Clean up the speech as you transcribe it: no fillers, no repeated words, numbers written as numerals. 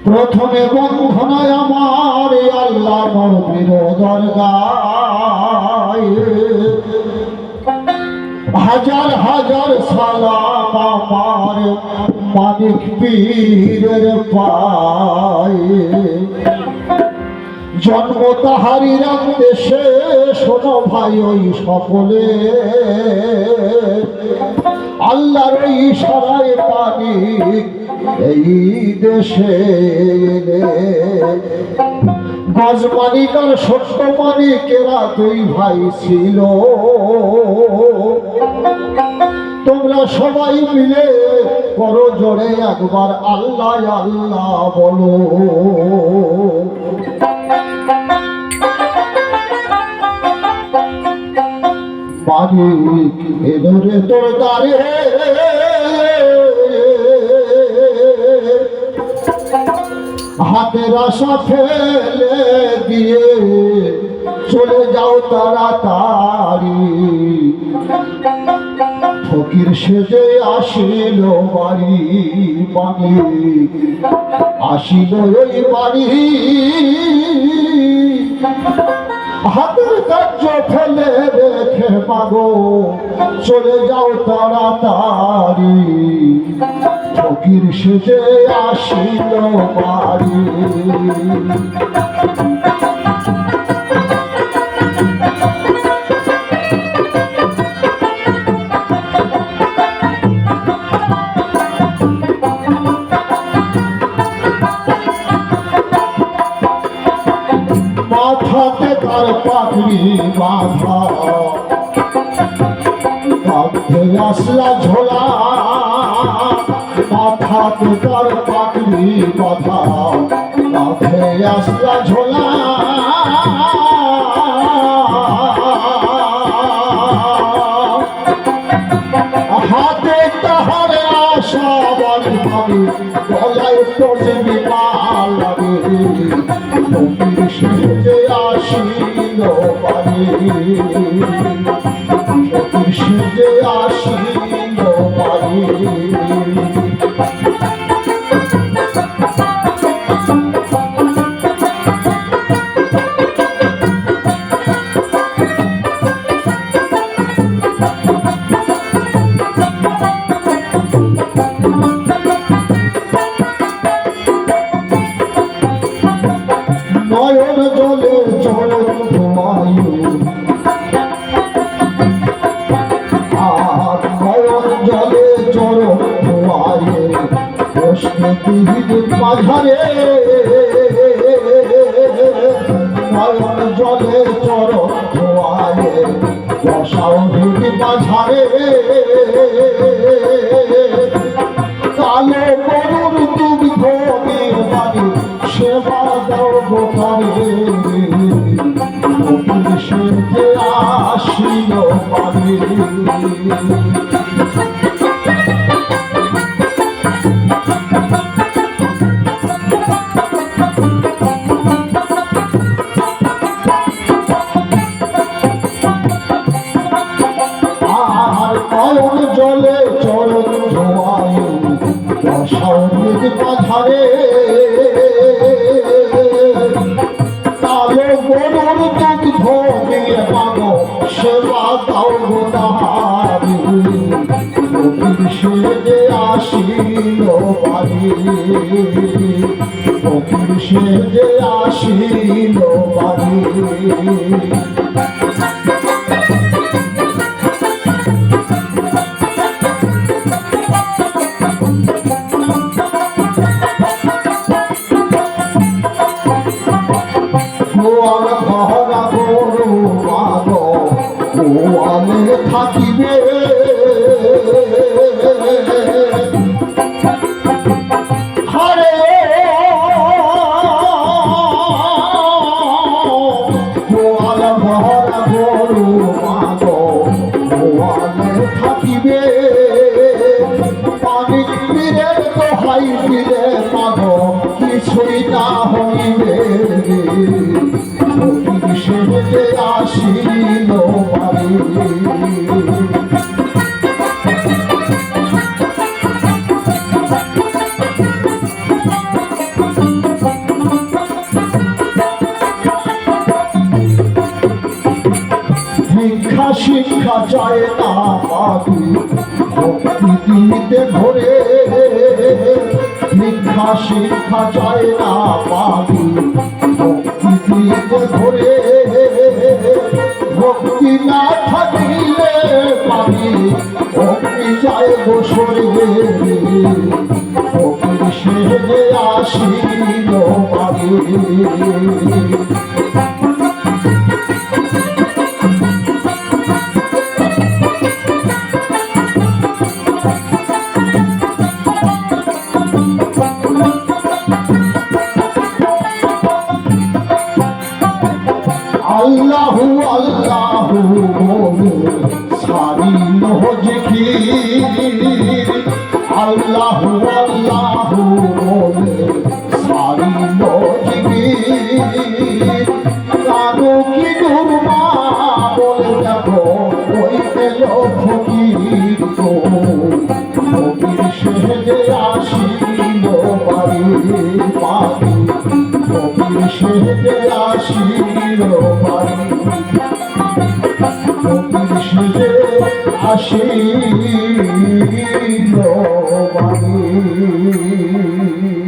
প্রথমে বন্ধনায় আমার আল্লাহ নবীর দরগায় হাজার হাজার সালাম আমার মানিক পীরের পায়ে। জন্ম তাহারি দেশে শোনো ভাই ওই সকলে আল্লাহর ইশারায় পানি এই দেশে এলে। গজমানিক আর সত্য মানিকেরা দুই ভাই ছিল, তোমরা সবাই মিলে করো জোরে একবার আল্লাহ আল্লাহ বলো। মানিক এলো রে তোর দ্বারে, হাতের আশা ফেলে দিয়ে চলে যাও তাড়াতাড়ি। ফকির সেজে আসিল বাড়ি, মানিক আসিল এই বাড়ি। হাতের কার্য ফেলে রেখে মাগো চলে যাও তাড়াতাড়ি। ফকির সেজে আসিল বাড়ি। মাথাতে তার পাগড়ি বাঁধা, কাঁধে আসলা ঝোলা। মাথাতে তার পাগড়ি বাঁধা, কাঁধে আসলা ঝোলা। হাতে তাহার আশা বাড়ি ভাবি, গলায় পড়বি মালারে। ফকির সেজে আসিল বাড়ি, ফকির সেজে আসিল বাড়ি। নয়ন জলে চরণ ধোয়ায়ু, আর নয়ন জলে চরণ ধোয়ায়ে বসতির মাঝারে। নয়ন জলে চরণ ধোয়ায়ে বসাউর মাঝারে। কালো গরুর দুগ্ধ বাড়ি সেবা দাও গোপালে। ফকির সেজে আসিল বাড়ি। আর নয়ন জলে চরণ ধোয়ায় বসাউর মাঝারে। কালো গরুর দুগ্ধ দিয়ে মাগো সেবা দাও গোদারি। ফকির সেজে আসিল বাড়ি, ফকির সেজে আসিল বাড়ি। গোয়াল ভরা গরু মাগো গোয়ালে থাকিবে। হরে গোয়াল ভরা গরু মাগো গোয়ালে থাকিবে। মানিক পীরের দোহাই দিলে মাগো কিছুই না হইবে। ফকির সেজে আসিল বাড়ি। শিক্ষা চায় না পাবি ভক্তি দিতে ভরে ভিক্ষা শিক্ষা চায় না পাবি ভক্তি দিতে ভরে ভক্তি না থাকিলে পাবি ভক্তি যায় বসরে ভক্তি সেজে আসিল বাড়ি আল্লাহু আল্লাহু বলে সারিল জিকির আল্লাহু আল্লাহু বলে সারিল জিকির কারো কি দুর্বা বলে দেখো ওই এলো ফকির তো ফকির সেজে আসিল বাড়ি পাবি ফকির সেজে আসিল বাড়ি ফকির সেজে আসিল